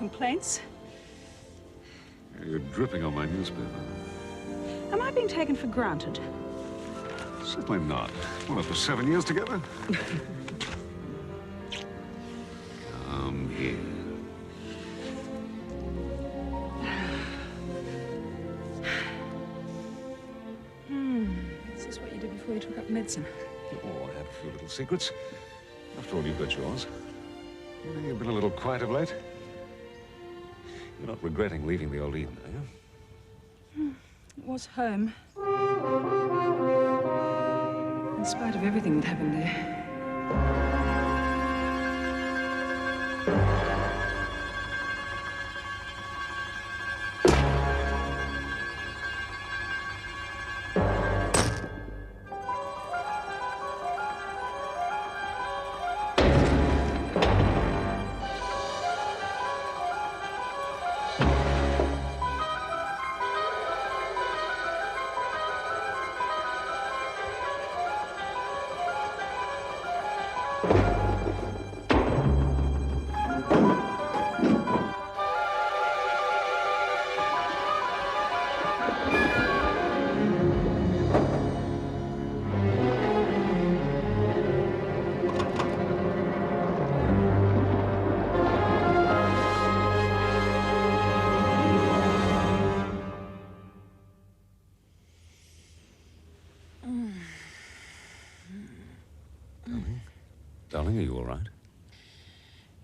complaints. You're dripping on my newspaper. Am I being taken for granted? Certainly not. What, after 7 years together? Come here. Is this what you did before you took up medicine? Oh, I had a few little secrets. After all, you've got yours. You've been a little quiet of late. You're not regretting leaving the old Eden, are you? It was home. In spite of everything that happened there. Darling, are you all right?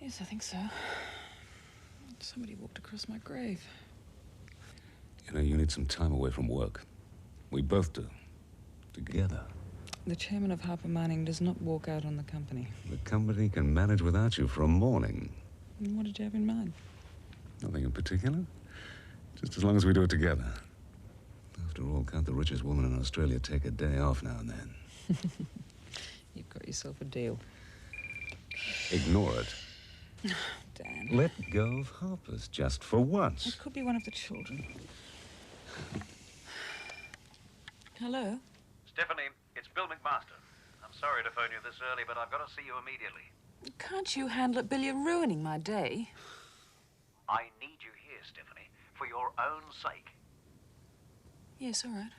Yes, I think so. Somebody walked across my grave. You know, you need some time away from work. We both do. Together. The chairman of Harper Mining does not walk out on the company. The company can manage without you for a morning. And what did you have in mind? Nothing in particular. Just as long as we do it together. After all, can't the richest woman in Australia take a day off now and then? You've got yourself a deal. Ignore it. Dan. Let go of Harper's just for once. It could be one of the children. Hello? Stephanie, it's Bill McMaster. I'm sorry to phone you this early, but I've got to see you immediately. Can't you handle it, Bill? You're ruining my day. I need you here, Stephanie, for your own sake. Yes, all right.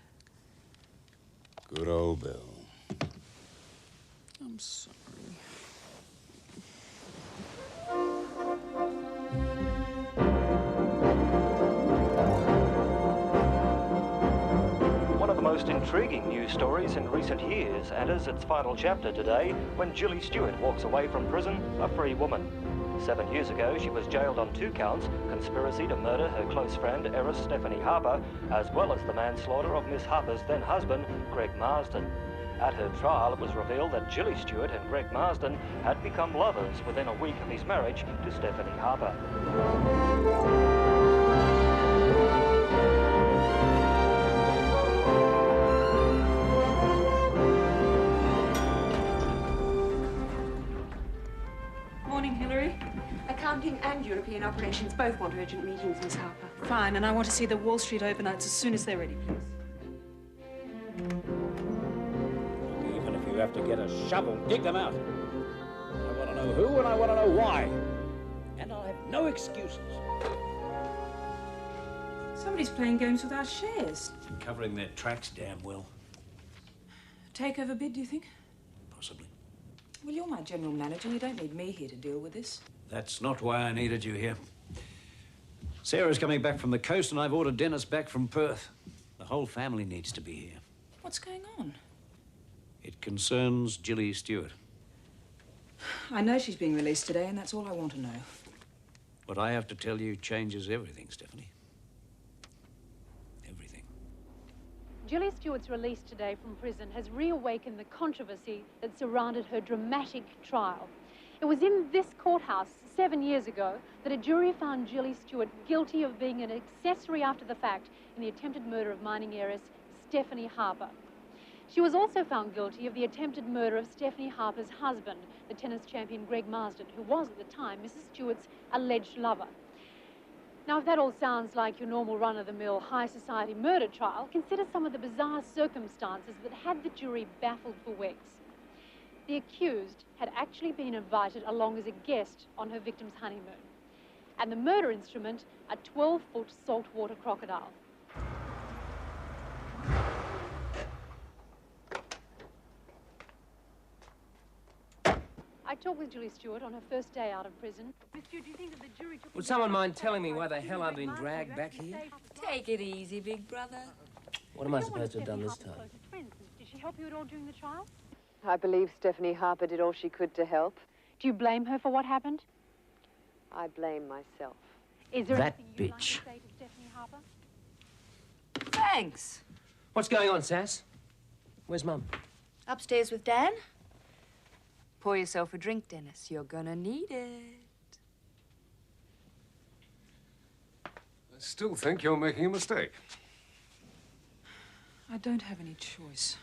Good old Bill. I'm sorry. One of the most intriguing news stories in recent years enters its final chapter today when Julie Stewart walks away from prison a free woman. 7 years ago, she was jailed on 2 counts, conspiracy to murder her close friend, heiress Stephanie Harper, as well as the manslaughter of Miss Harper's then-husband, Greg Marsden. At her trial, it was revealed that Julie Stewart and Greg Marsden had become lovers within a week of his marriage to Stephanie Harper. Morning, Hillary. Accounting and European operations both want urgent meetings, Miss Harper. Fine, and I want to see the Wall Street overnights as soon as they're ready, please. Even if you have to get a shovel, dig them out. I want to know who and I want to know why. And I'll have no excuses. Somebody's playing games with our shares. And covering their tracks damn well. Takeover bid, do you think? Possibly. Well, you're my general manager. You don't need me here to deal with this. That's not why I needed you here. Sarah's coming back from the coast and I've ordered Dennis back from Perth. The whole family needs to be here. What's going on? It concerns Julie Stewart. I know she's being released today, and that's all I want to know. What I have to tell you changes everything, Stephanie. Everything. Julie Stewart's release today from prison has reawakened the controversy that surrounded her dramatic trial. It was in this courthouse 7 years ago that a jury found Julie Stewart guilty of being an accessory after the fact in the attempted murder of mining heiress Stephanie Harper. She was also found guilty of the attempted murder of Stephanie Harper's husband, the tennis champion Greg Marsden, who was at the time Mrs. Stewart's alleged lover. Now, if that all sounds like your normal run-of-the-mill high society murder trial, consider some of the bizarre circumstances that had the jury baffled for weeks. The accused had actually been invited along as a guest on her victim's honeymoon. and the murder instrument, a 12-foot saltwater crocodile. I talked with Julie Stewart on her first day out of prison. Miss Stewart, do you think that the jury took... Would someone mind telling me why the hell I've been dragged back here? Take it easy, big brother. What am I supposed to have done this time? Did she help you at all during the trial? I believe Stephanie Harper did all she could to help. Do you blame her for what happened? I blame myself. Is there That anything you'd like to bitch. say to Stephanie Harper? Thanks. What's going on, Sass? Where's Mum? Upstairs with Dan? Pour yourself a drink, Dennis. You're gonna need it. I still think you're making a mistake. I don't have any choice.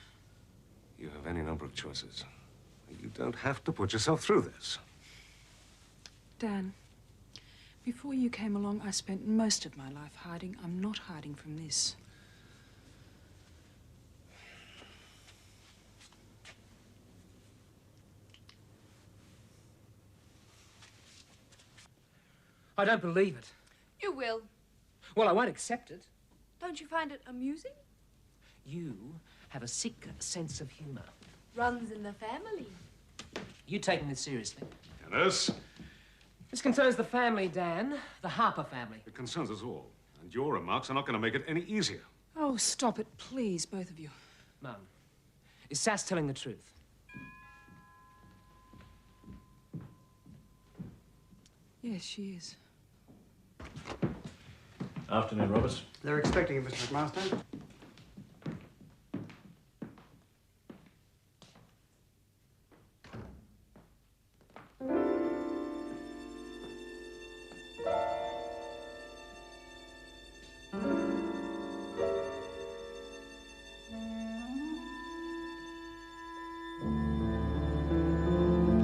You have any number of choices. You don't have to put yourself through this. Dan, before you came along, I spent most of my life hiding. I'm not hiding from this. I don't believe it. You will. Well, I won't accept it. Don't you find it amusing? You have a sick sense of humor. Runs in the family. You taking this seriously? Dennis, This concerns the family, Dan. The Harper family. it concerns us all. And your remarks are not going to make it any easier. Oh, stop it, please, both of you. Mum, is Sass telling the truth? Yes, she is. Afternoon, Roberts. They're expecting you, Mr. McMaster.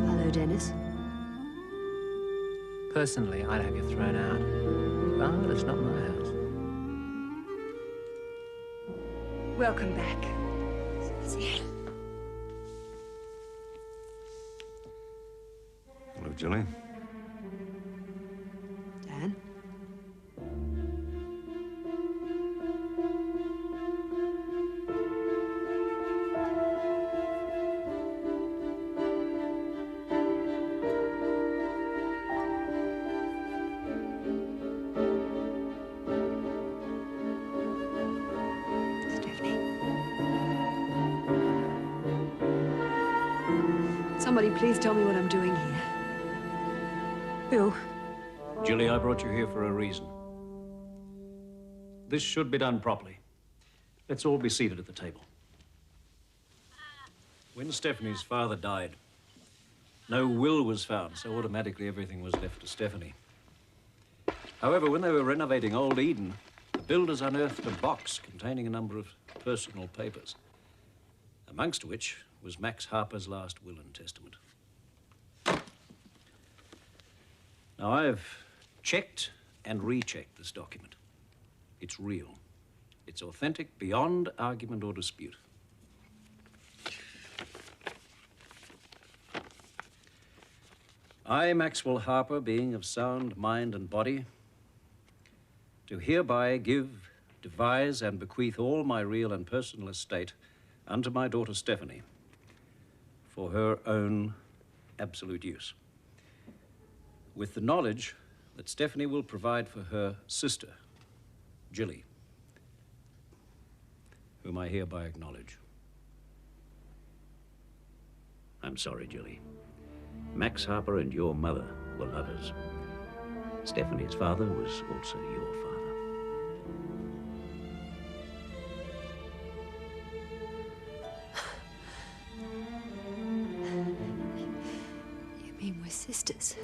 Hello, Dennis. Personally, I'd have you thrown out. But it's not my house. Welcome back. Hello, Julie. Dan? Somebody please tell me what I'm doing here. Bill. Julie, I brought you here for a reason. This should be done properly. Let's all be seated at the table. When Stephanie's father died, no will was found, so automatically everything was left to Stephanie. However, when they were renovating Old Eden, the builders unearthed a box containing a number of personal papers, amongst which was Max Harper's last will and testament. Now, I've checked and rechecked this document. It's real. It's authentic beyond argument or dispute. I, Maxwell Harper, being of sound mind and body, do hereby give, devise, and bequeath all my real and personal estate unto my daughter Stephanie for her own absolute use, with the knowledge that Stephanie will provide for her sister, Jilly, whom I hereby acknowledge. I'm sorry, Jilly. Max Harper and your mother were lovers. Stephanie's father was also your father. You mean we're sisters?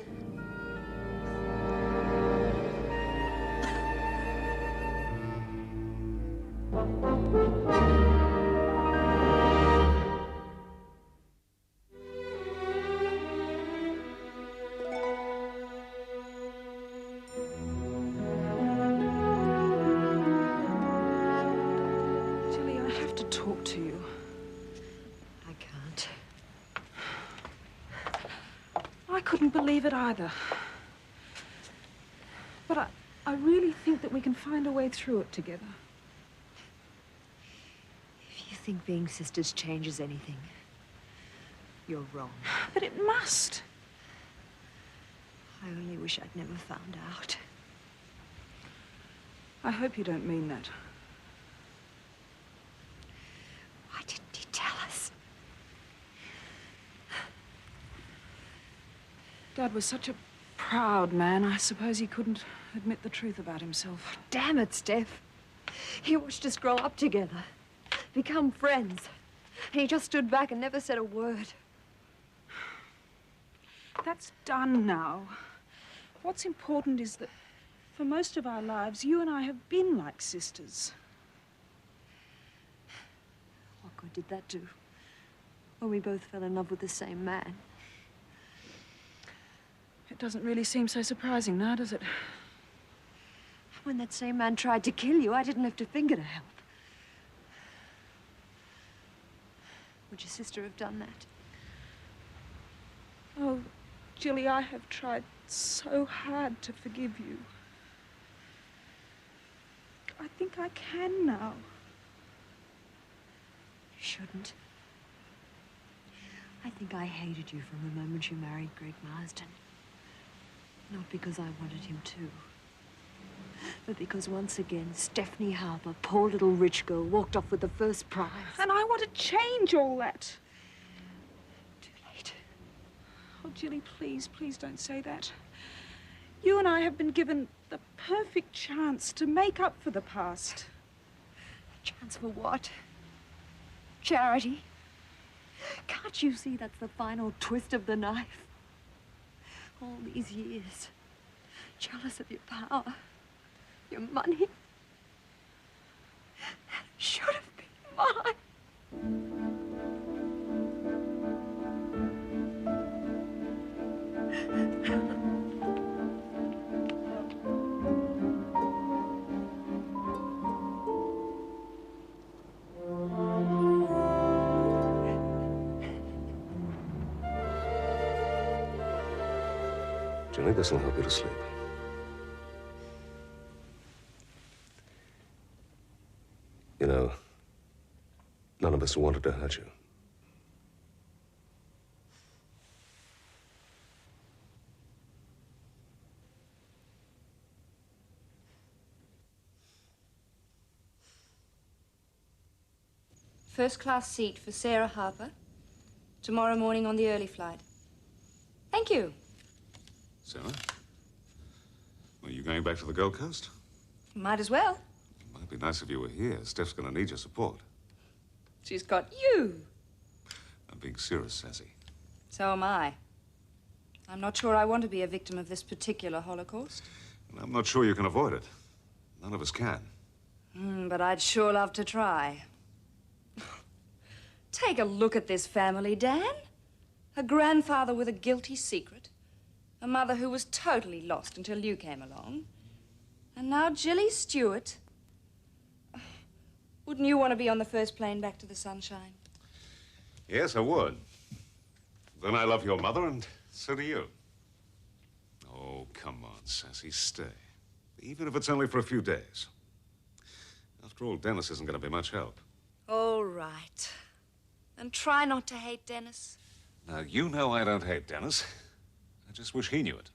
Julie, I have to talk to you. I can't. I couldn't believe it either. I really think that we can find a way through it together. If you think being sisters changes anything, you're wrong. But it must. I only wish I'd never found out. I hope you don't mean that. Why didn't he tell us? Dad was such a proud man. I suppose he couldn't admit the truth about himself. Damn it, Steph. He watched us grow up together, become friends. And he just stood back and never said a word. That's done now. What's important is that for most of our lives, you and I have been like sisters. What good did that do? When we both fell in love with the same man. It doesn't really seem so surprising now, does it? When that same man tried to kill you, I didn't lift a finger to help. Would your sister have done that? Oh, Jilly, I have tried so hard to forgive you. I think I can now. You shouldn't. I think I hated you from the moment you married Greg Marsden. Not because I wanted him to, but because once again, Stephanie Harper, poor little rich girl, walked off with the first prize. And I want to change all that. Too late. Oh, Jilly, please, please don't say that. You and I have been given the perfect chance to make up for the past. Chance for what? Charity? Can't you see that's the final twist of the knife? All these years, jealous of your power, your money. That should have been mine. Jenny, this will help you to sleep. You know, none of us wanted to hurt you. First class seat for Sarah Harper. Tomorrow morning on the early flight. Thank you. Sarah? Are you going back to the Gold Coast? Might as well. It might be nice if you were here. Steph's going to need your support. She's got you. I'm being serious, Sassy. So am I. I'm not sure I want to be a victim of this particular Holocaust. And I'm not sure you can avoid it. None of us can. But I'd sure love to try. Take a look at this family, Dan. A grandfather with a guilty secret. A mother who was totally lost until you came along. And now Jilly Stewart. Wouldn't you want to be on the first plane back to the sunshine? Yes, I would. Then I love your mother, and so do you. Oh, come on, Sassy, stay. Even if it's only for a few days. After all, Dennis isn't going to be much help. All right. And try not to hate Dennis. Now, you know I don't hate Dennis. I just wish he knew it.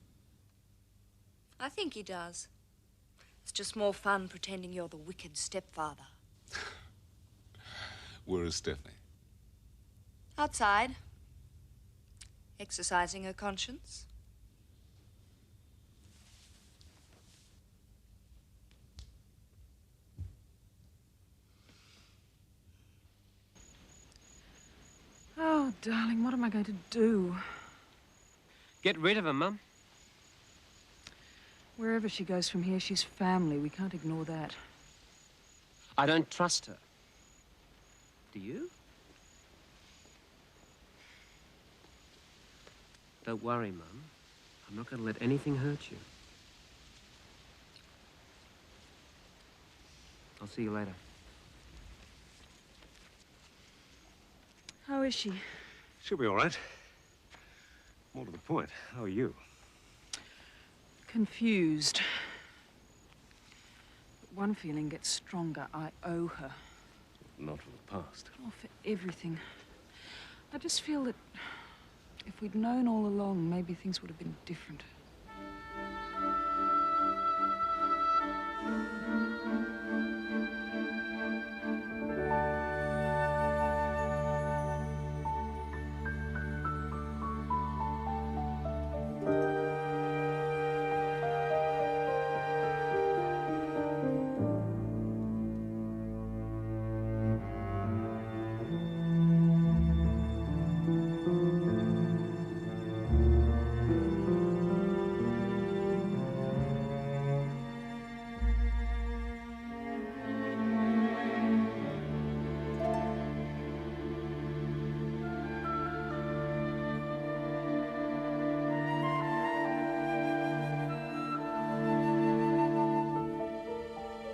I think he does. It's just more fun pretending you're the wicked stepfather. Where is Stephanie? Outside. Exercising her conscience. Oh, darling, what am I going to do? Get rid of her, Mum. Wherever she goes from here, she's family. We can't ignore that. I don't trust her. Do you? Don't worry, Mum. I'm not going to let anything hurt you. I'll see you later. How is she? She'll be all right. More to the point, how are you? Confused. one feeling gets stronger. I owe her. Not for the past. Oh, for everything. I just feel that if we'd known all along, maybe things would have been different.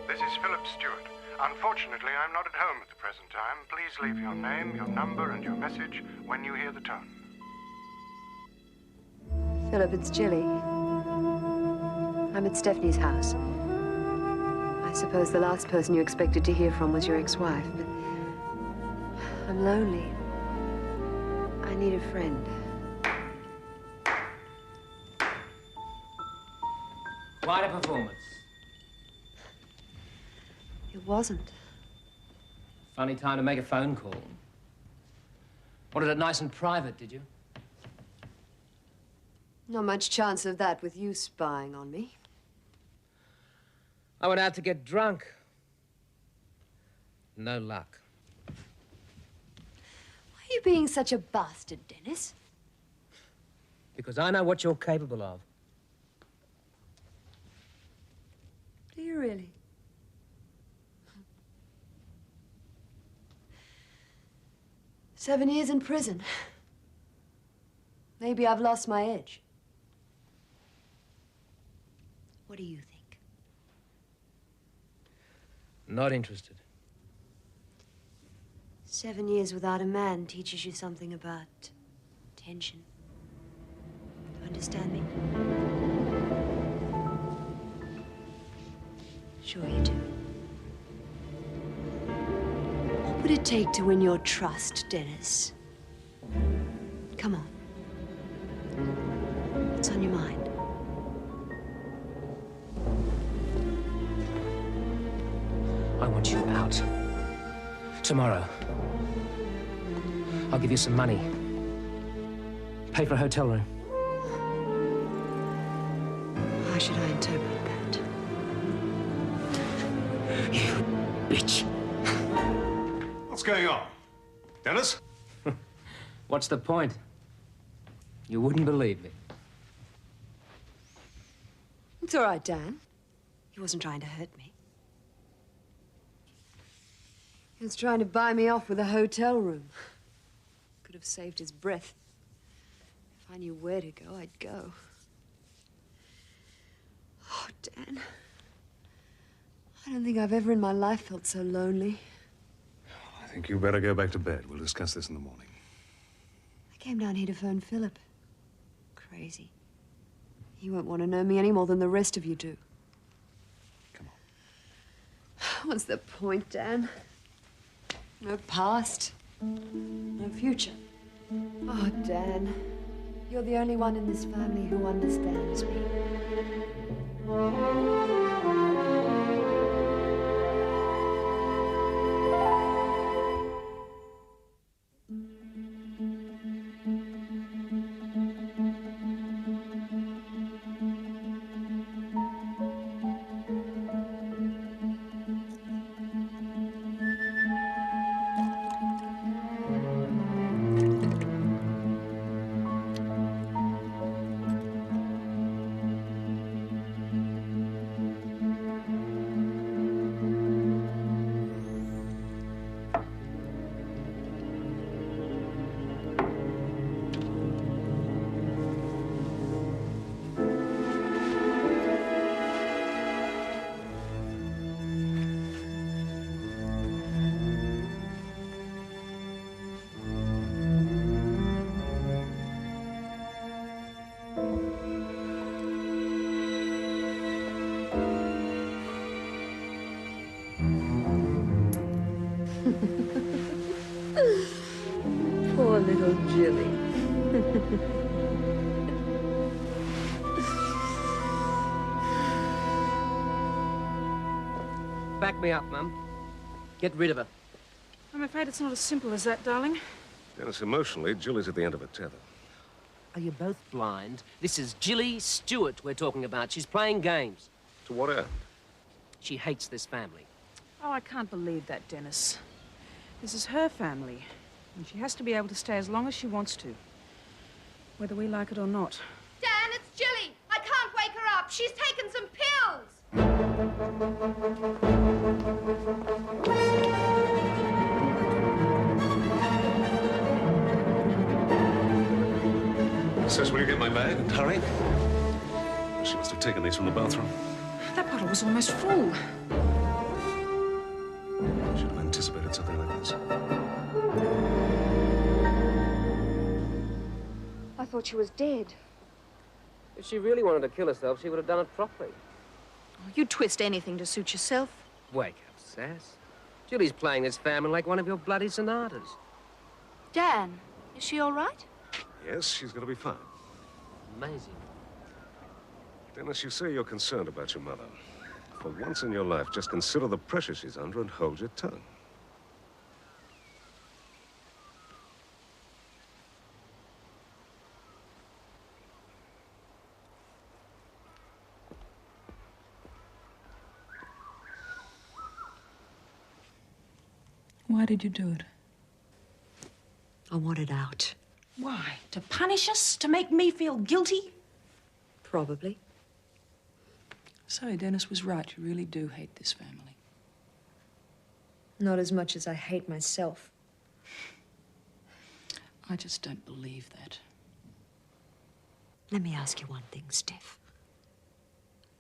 This is Philip Stewart. Unfortunately, I'm not at home at the present time. Please leave your name, your number, and your message when you hear the tone. Philip, it's Jilly. I'm at Stephanie's house. I suppose the last person you expected to hear from was your ex-wife, but I'm lonely. I need a friend. Quite a performance. It wasn't. Funny time to make a phone call. Wanted it nice and private, did you? Not much chance of that with you spying on me. I went out to get drunk. No luck. Why are you being such a bastard, Dennis? Because I know what you're capable of. Do you really? Seven years in prison. Maybe I've lost my edge. What do you think? Not interested. 7 years without a man teaches you something about tension. Understand me? Sure you do. What would it take to win your trust, Dennis? Come on. What's on your mind? I want you out. Tomorrow. I'll give you some money. Pay for a hotel room. How should I interpret that? You bitch. What's going on? Dennis? What's the point? You wouldn't believe me. It's all right, Dan. He wasn't trying to hurt me. He was trying to buy me off with a hotel room. Could have saved his breath. If I knew where to go, I'd go. Oh, Dan. I don't think I've ever in my life felt so lonely. I think you better go back to bed. We'll discuss this in the morning. I came down here to phone Philip. Crazy. He won't want to know me any more than the rest of you do. Come on. What's the point, Dan? No past. No future. Oh, Dan. You're the only one in this family who understands me. Poor little Jilly. Back me up, Mum. Get rid of her. I'm afraid it's not as simple as that, darling. Dennis, emotionally, Julie's at the end of her tether. Are you both blind? This is Jilly Stewart we're talking about. She's playing games. To what end? She hates this family. Oh, I can't believe that, Dennis. This is her family, and she has to be able to stay as long as she wants to, whether we like it or not. Dan, it's Jilly. I can't wake her up. She's taken some pills. Says, will you get my bag and hurry? She must have taken these from the bathroom. That bottle was almost full. Should have anticipated something like this. I thought she was dead. If she really wanted to kill herself, she would have done it properly. Oh, you'd twist anything to suit yourself. Wake up, Sass. Jilly's playing this family like one of your bloody sonatas. Dan, is she all right? Yes, she's going to be fine. Amazing. Dennis, you say you're concerned about your mother. For once in your life, just consider the pressure she's under and hold your tongue. Why did you do it? I wanted out. Why? To punish us? To make me feel guilty? Probably. So Dennis was right. You really do hate this family. Not as much as I hate myself. I just don't believe that. Let me ask you one thing, Steph.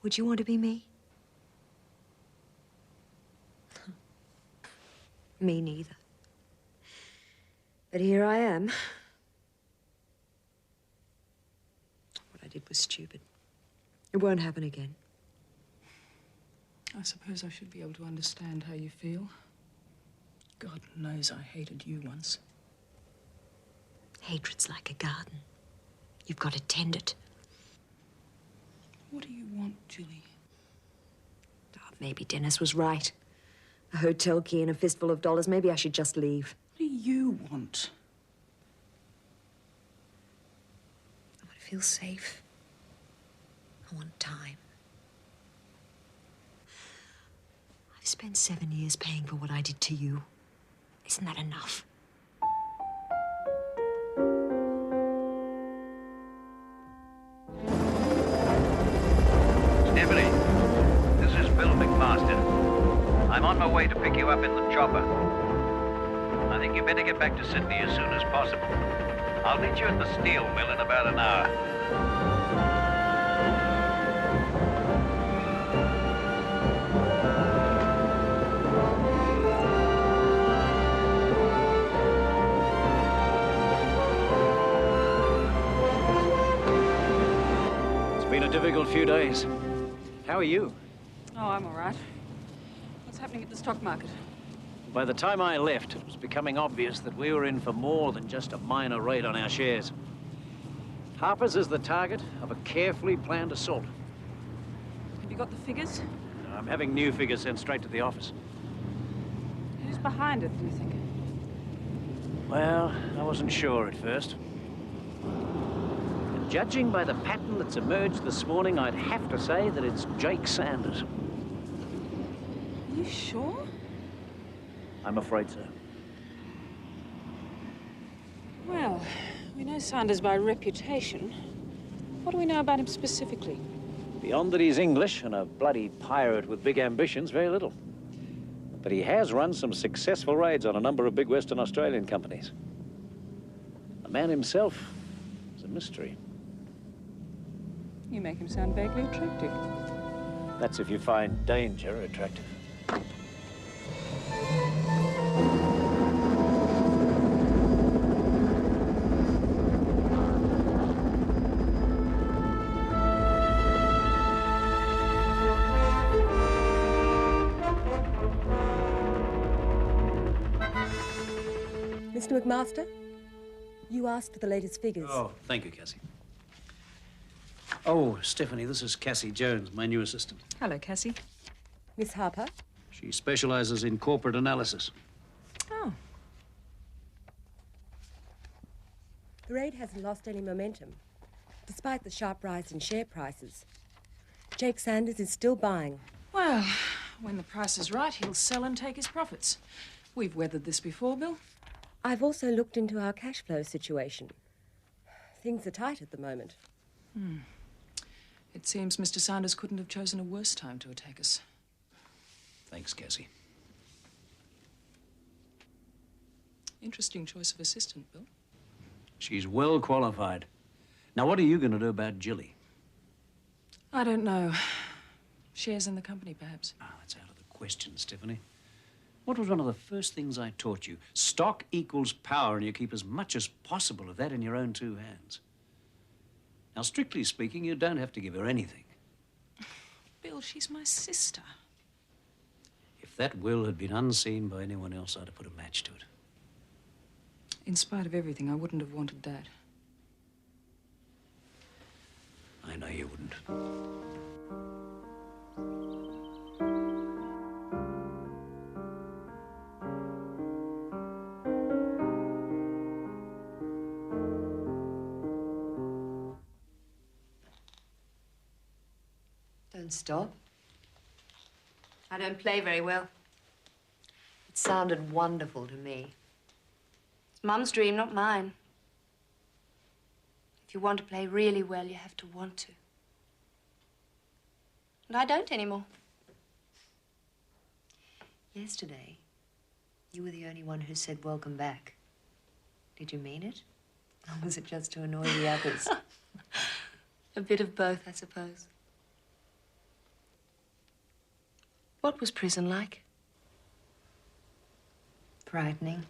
Would you want to be me? Me neither. But here I am. What I did was stupid. It won't happen again. I suppose I should be able to understand how you feel. God knows I hated you once. Hatred's like a garden. You've got to tend it. What do you want, Julie? Oh, maybe Dennis was right. A hotel key and a fistful of dollars. Maybe I should just leave. What do you want? I want to feel safe. I want time. I've spent 7 years paying for what I did to you. Isn't that enough? Stephanie, this is Bill McMaster. I'm on my way to pick you up in the chopper. I think you better get back to Sydney as soon as possible. I'll meet you at the steel mill in about an hour. It's been a difficult few days. How are you? Oh, I'm all right. What's happening at the stock market? By the time I left, it was becoming obvious that we were in for more than just a minor raid on our shares. Harper's is the target of a carefully planned assault. Have you got the figures? I'm having new figures sent straight to the office. Who's behind it, do you think? Well, I wasn't sure at first. And judging by the pattern that's emerged this morning, I'd have to say that it's Jake Sanders. Are you sure? I'm afraid so. Well, we know Sanders by reputation. What do we know about him specifically? Beyond that he's English and a bloody pirate with big ambitions, very little. But he has run some successful raids on a number of big Western Australian companies. The man himself is a mystery. You make him sound vaguely attractive. That's if you find danger attractive. Mr. McMaster, you asked for the latest figures. Oh, thank you, Cassie. Oh, Stephanie, this is Cassie Jones, my new assistant. Hello, Cassie. Miss Harper? She specializes in corporate analysis. Oh. The raid hasn't lost any momentum, despite the sharp rise in share prices. Jake Sanders is still buying. Well, when the price is right, he'll sell and take his profits. We've weathered this before, Bill. I've also looked into our cash flow situation. Things are tight at the moment. It seems Mr. Sanders couldn't have chosen a worse time to attack us. Thanks, Cassie. Interesting choice of assistant, Bill. She's well qualified. Now, what are you going to do about Jilly? I don't know. Shares in the company, perhaps. Ah, that's out of the question, Stephanie. What was one of the first things I taught you? Stock equals power, and you keep as much as possible of that in your own two hands. Now, strictly speaking, you don't have to give her anything. Bill, she's my sister. If that will had been unseen by anyone else, I'd have put a match to it. In spite of everything, I wouldn't have wanted that. I know you wouldn't. Don't stop. I don't play very well. It sounded wonderful to me. It's Mum's dream, not mine. If you want to play really well, you have to want to. And I don't anymore. Yesterday, you were the only one who said welcome back. Did you mean it? Or was it just to annoy the others? A bit of both, I suppose. What was prison like? Frightening.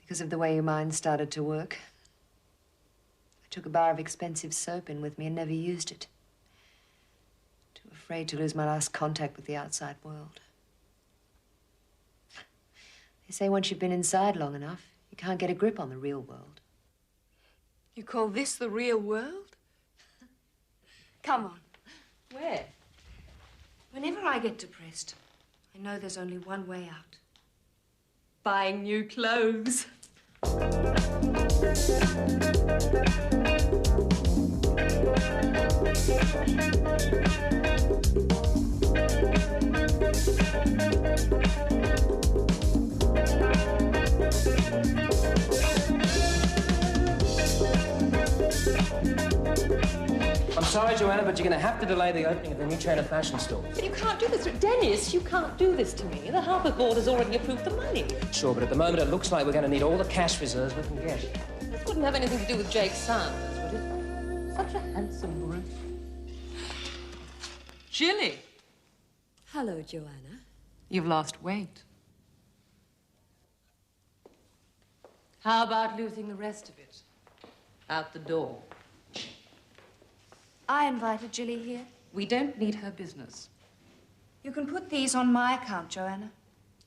Because of the way your mind started to work. I took a bar of expensive soap in with me and never used it. Too afraid to lose my last contact with the outside world. They say once you've been inside long enough, you can't get a grip on the real world. You call this the real world? Come on. Where? Whenever I get depressed, I know there's only one way out. Buying new clothes. I'm sorry, Joanna, but you're going to have to delay the opening of the new chain of fashion stores. But you can't do this. Dennis, you can't do this to me. The Harper board has already approved the money. Sure, but at the moment it looks like we're going to need all the cash reserves we can get. This wouldn't have anything to do with Jake Sanders, would it? Such a handsome brute. Jilly! Hello, Joanna. You've lost weight. How about losing the rest of it? Out the door. I invited Jilly here. We don't need her business. You can put these on my account, Joanna.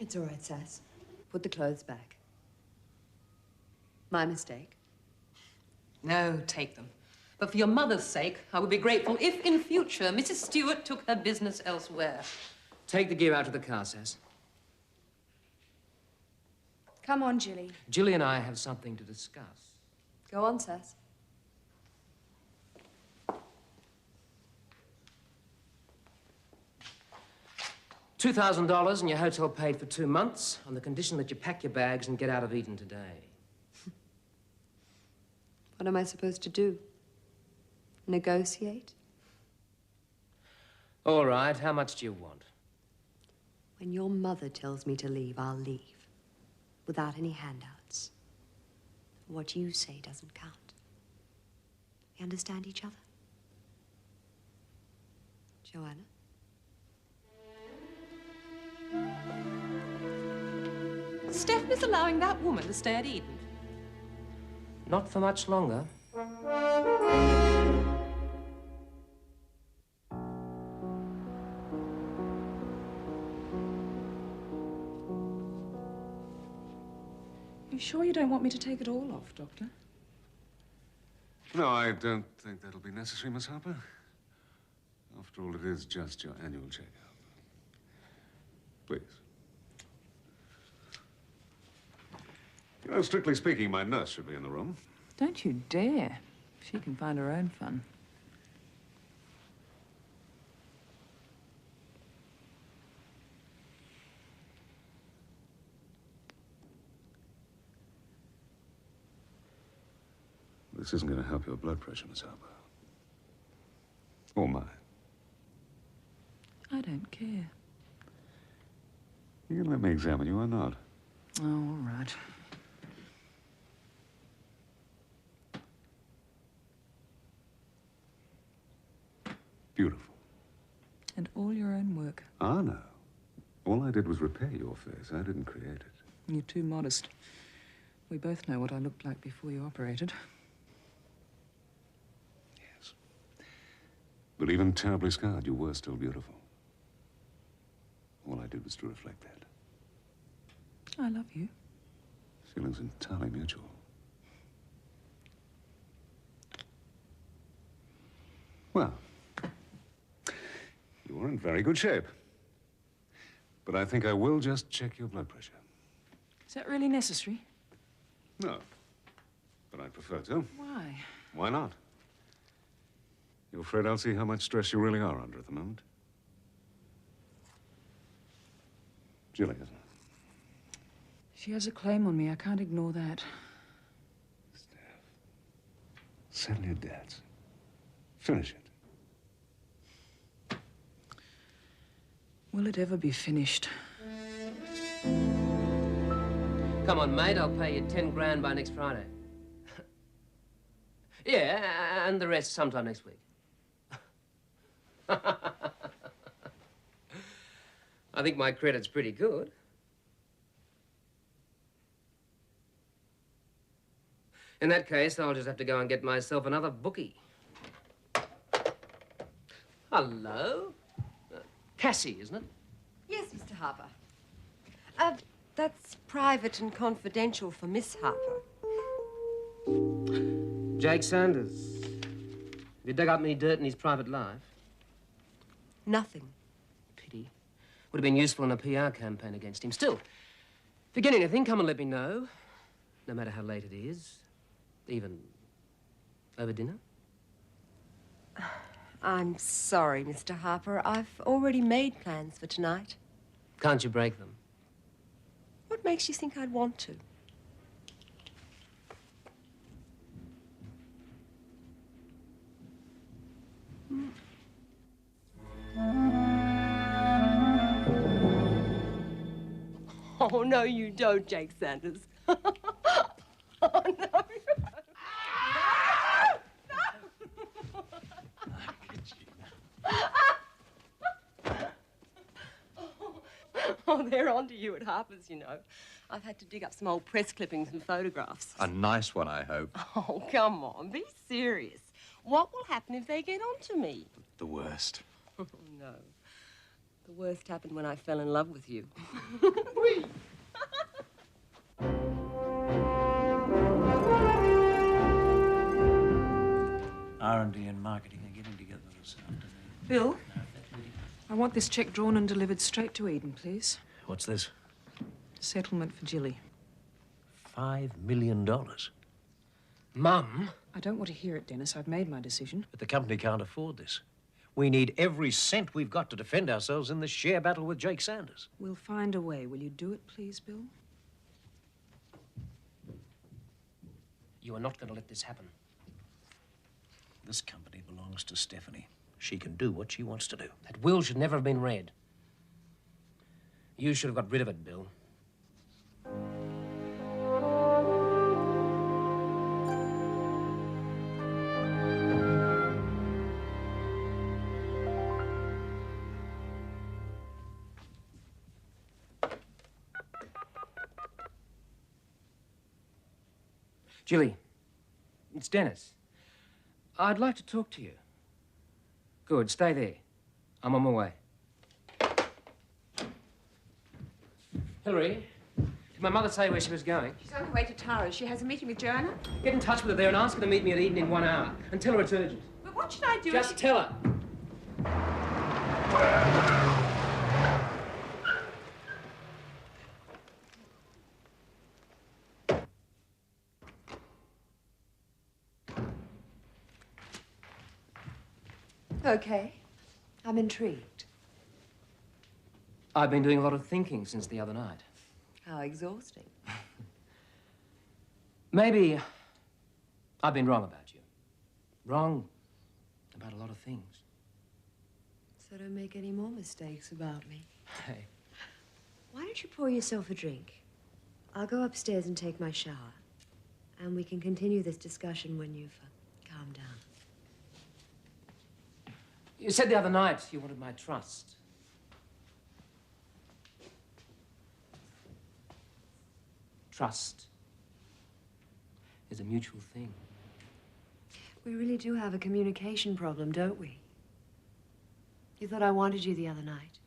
It's all right, Sass. Put the clothes back. My mistake. No, take them. But for your mother's sake, I would be grateful if, in future, Mrs. Stewart took her business elsewhere. Take the gear out of the car, Sass. Come on, Jilly. Jilly and I have something to discuss. Go on, Sass. $2,000 and your hotel paid for 2 months on the condition that you pack your bags and get out of Eden today. What am I supposed to do? Negotiate? All right, how much do you want? When your mother tells me to leave, I'll leave. Without any handouts. What you say doesn't count. We understand each other? Joanna? Steph is allowing that woman to stay at Eden. Not for much longer. You sure you don't want me to take it all off, Doctor? No, I don't think that'll be necessary, Miss Harper. After all, it is just your annual checkup. Please. You know, strictly speaking, my nurse should be in the room. Don't you dare. She can find her own fun. This isn't going to help your blood pressure, Miss Harper. Or mine. I don't care. You can let me examine you or not. Oh, all right. Beautiful. And all your own work. Ah, no. All I did was repair your face. I didn't create it. You're too modest. We both know what I looked like before you operated. But even terribly scarred, you were still beautiful. All I did was to reflect that. I love you. Feeling's entirely mutual. Well, you are in very good shape. But I think I will just check your blood pressure. Is that really necessary? No. But I'd prefer to. Why? Why not? You afraid I'll see how much stress you really are under at the moment? Julie, isn't it? She has a claim on me. I can't ignore that. Settle your debts. Finish it. Will it ever be finished? Come on, mate. I'll pay you 10 grand by next Friday. Yeah, and the rest sometime next week. I think my credit's pretty good. In that case, I'll just have to go and get myself another bookie. Hello? Cassie, isn't it? Yes, Mr. Harper. That's private and confidential for Miss Harper. Jake Sanders. Have you dug up any dirt in his private life? Nothing. Pity. Would have been useful in a PR campaign against him. Still, if you get anything, come and let me know. No matter how late it is. Even over dinner. I'm sorry, Mr. Harper. I've already made plans for tonight. Can't you break them? What makes you think I'd want to? Oh, no, you don't, Jake Sanders. Oh, no, you don't. Oh, they're on to you at Harper's, you know. I've had to dig up some old press clippings and photographs. A nice one, I hope. Oh, come on, be serious. What will happen if they get on to me? The worst. Oh, no. The worst happened when I fell in love with you. R&D and marketing are getting together this afternoon. Bill, I want this cheque drawn and delivered straight to Eden, please. What's this? Settlement for Jilly. $5 million. Mum? I don't want to hear it, Dennis. I've made my decision. But the company can't afford this. We need every cent we've got to defend ourselves in this share battle with Jake Sanders. We'll find a way. Will you do it, please, Bill? You are not going to let this happen. This company belongs to Stephanie. She can do what she wants to do. That will should never have been read. You should have got rid of it, Bill. Jilly, it's Dennis. I'd like to talk to you. Good, stay there. I'm on my way. Hillary, Did my mother say where she was going? She's on her way to Tara's. She has a meeting with Joanna. Get in touch with her there and ask her to meet me at Eden in 1 hour. And tell her it's urgent. But what should I do? Just tell her. Okay. I'm intrigued. I've been doing a lot of thinking since the other night. How exhausting. Maybe I've been wrong about you. Wrong about a lot of things. So don't make any more mistakes about me. Hey. Why don't you pour yourself a drink? I'll go upstairs and take my shower. And we can continue this discussion when you've calmed down. You said the other night you wanted my trust. Trust is a mutual thing. We really do have a communication problem, don't we? You thought I wanted you the other night.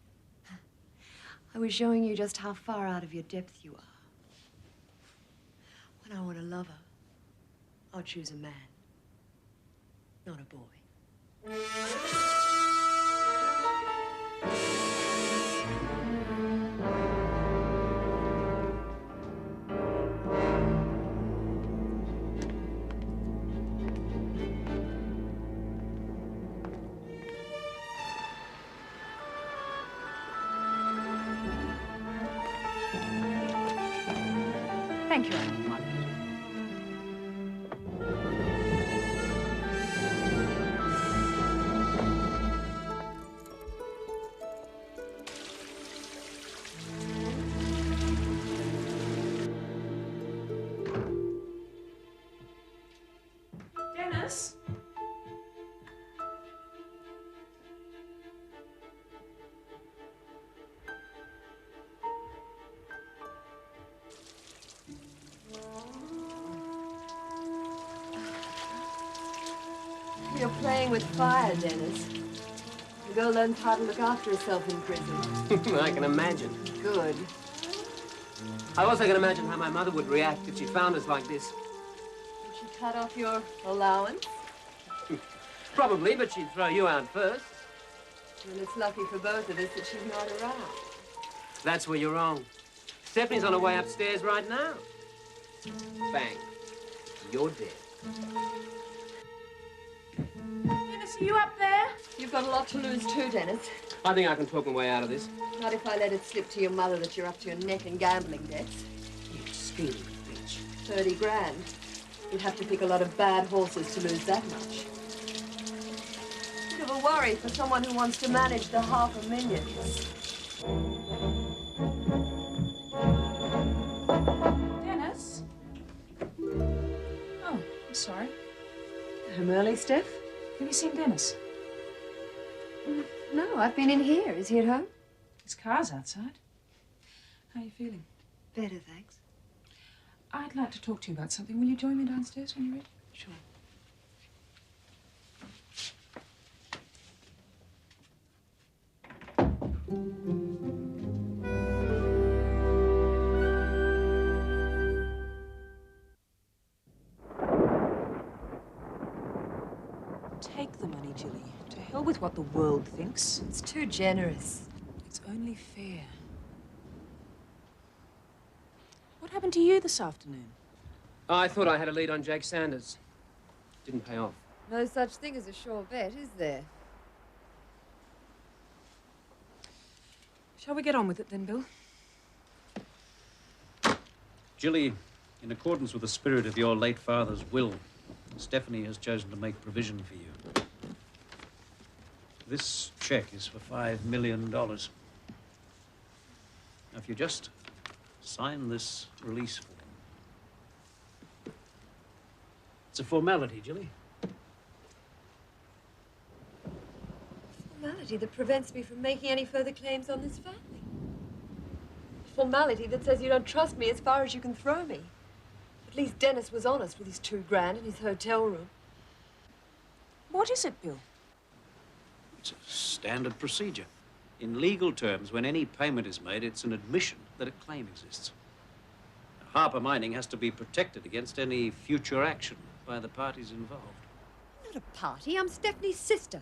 I was showing you just how far out of your depth you are. When I want a lover, I'll choose a man, not a boy. Thank you, Ellen. Dennis? You're playing with fire, Dennis. The girl learned how to look after herself in prison. I can imagine. Good. I also can imagine how my mother would react if she found us like this. Did she cut off your allowance? Probably, but she'd throw you out first. Well, it's lucky for both of us that she's not around. That's where you're wrong. Stephanie's on her way upstairs right now. Bang. You're dead. Dennis, are you up there? You've got a lot to lose too, Dennis. I think I can talk my way out of this. Not if I let it slip to your mother that you're up to your neck in gambling debts. You stealing bitch. 30 grand. You'd have to pick a lot of bad horses to lose that much. Bit of a worry for someone who wants to manage the $500,000. Dennis? Oh, I'm sorry. Home early, Steph? Have you seen Dennis? No, I've been in here. Is he at home? His car's outside. How are you feeling? Better, thanks. I'd like to talk to you about something. Will you join me downstairs when you're ready? Sure. Take the money, Jilly. To hell with what the world thinks. It's too generous. It's only fair. What happened to you this afternoon? I thought I had a lead on Jake Sanders. Didn't pay off. No such thing as a sure bet, is there? Shall we get on with it then, Bill? Jilly, in accordance with the spirit of your late father's will, Stephanie has chosen to make provision for you. This check is for $5 million. Now, if you just sign this release form. It's a formality, Jilly. Formality that prevents me from making any further claims on this family. Formality that says you don't trust me as far as you can throw me. At least Dennis was honest with his $2 grand in his hotel room. What is it, Bill? It's a standard procedure. In legal terms, when any payment is made, it's an admission that a claim exists. Harper Mining has to be protected against any future action by the parties involved. Not a party. I'm Stephanie's sister.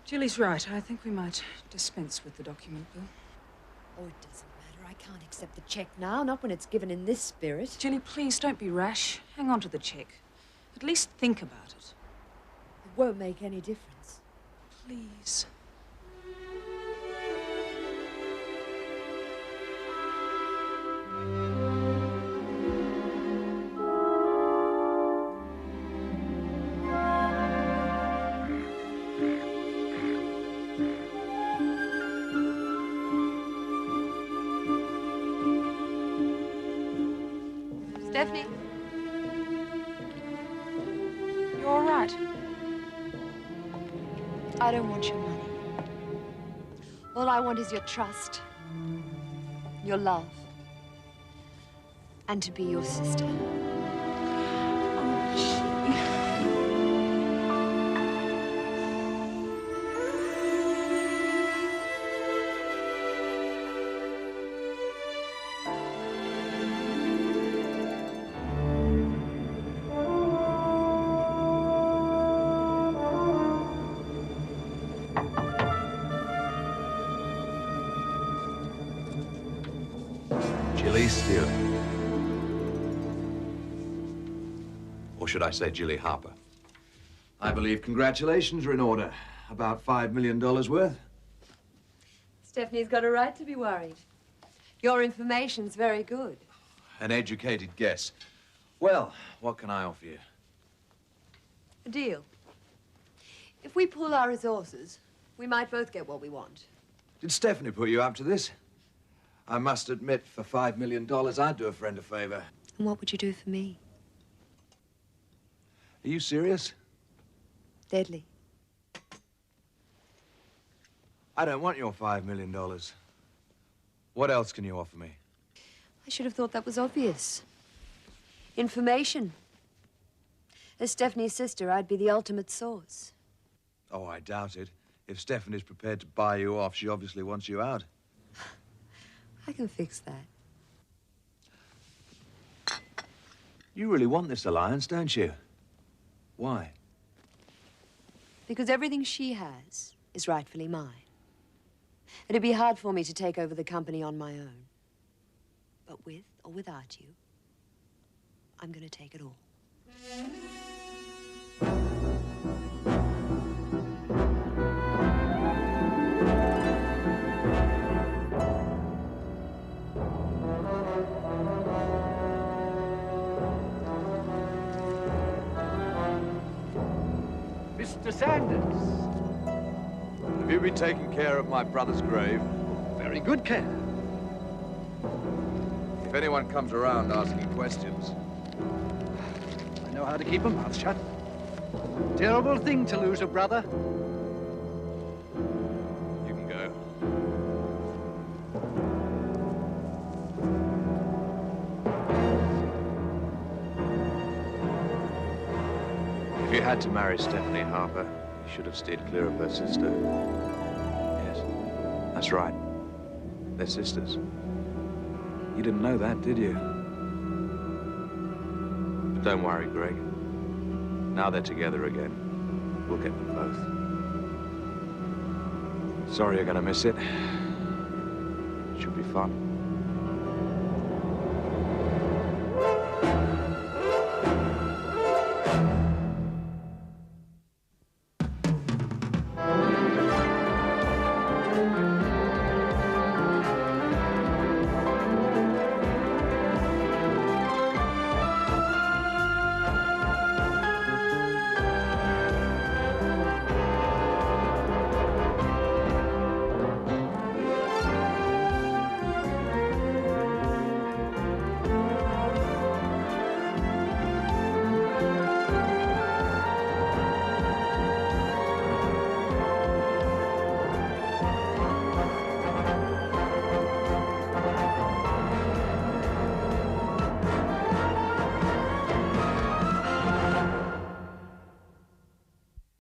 Jilly's right. I think we might dispense with the document, Bill. Oh, it doesn't matter. I can't accept the cheque now, not when it's given in this spirit. Jilly, please don't be rash. Hang on to the cheque. At least think about it. It won't make any difference. Please. Stephanie? You all right? I don't want your money. All I want is your trust, your love, and to be your sister. Jilly Stewart. Or should I say Jilly Harper? I believe congratulations are in order. About $5 million worth. Stephanie's got a right to be worried. Your information's very good. An educated guess. Well, what can I offer you? A deal. If we pool our resources, we might both get what we want. Did Stephanie put you up to this? I must admit, for $5 million, I'd do a friend a favor. And what would you do for me? Are you serious? Deadly. I don't want your $5 million. What else can you offer me? I should have thought that was obvious. Information. As Stephanie's sister, I'd be the ultimate source. Oh, I doubt it. If Stephanie's prepared to buy you off, she obviously wants you out. I can fix that. You really want this alliance, don't you? Why? Because everything she has is rightfully mine. It'd be hard for me to take over the company on my own. But with or without you, I'm going to take it all. Mr. Sanders. Have you been taking care of my brother's grave? Very good care. If anyone comes around asking questions... I know how to keep a mouth shut. Terrible thing to lose a brother. You can go. If you had to marry Stephanie Harper, you should have steered clear of her sister. Yes, that's right. They're sisters. You didn't know that, did you? But don't worry, Greg. Now they're together again. We'll get them both. Sorry you're gonna miss it. Should be fun.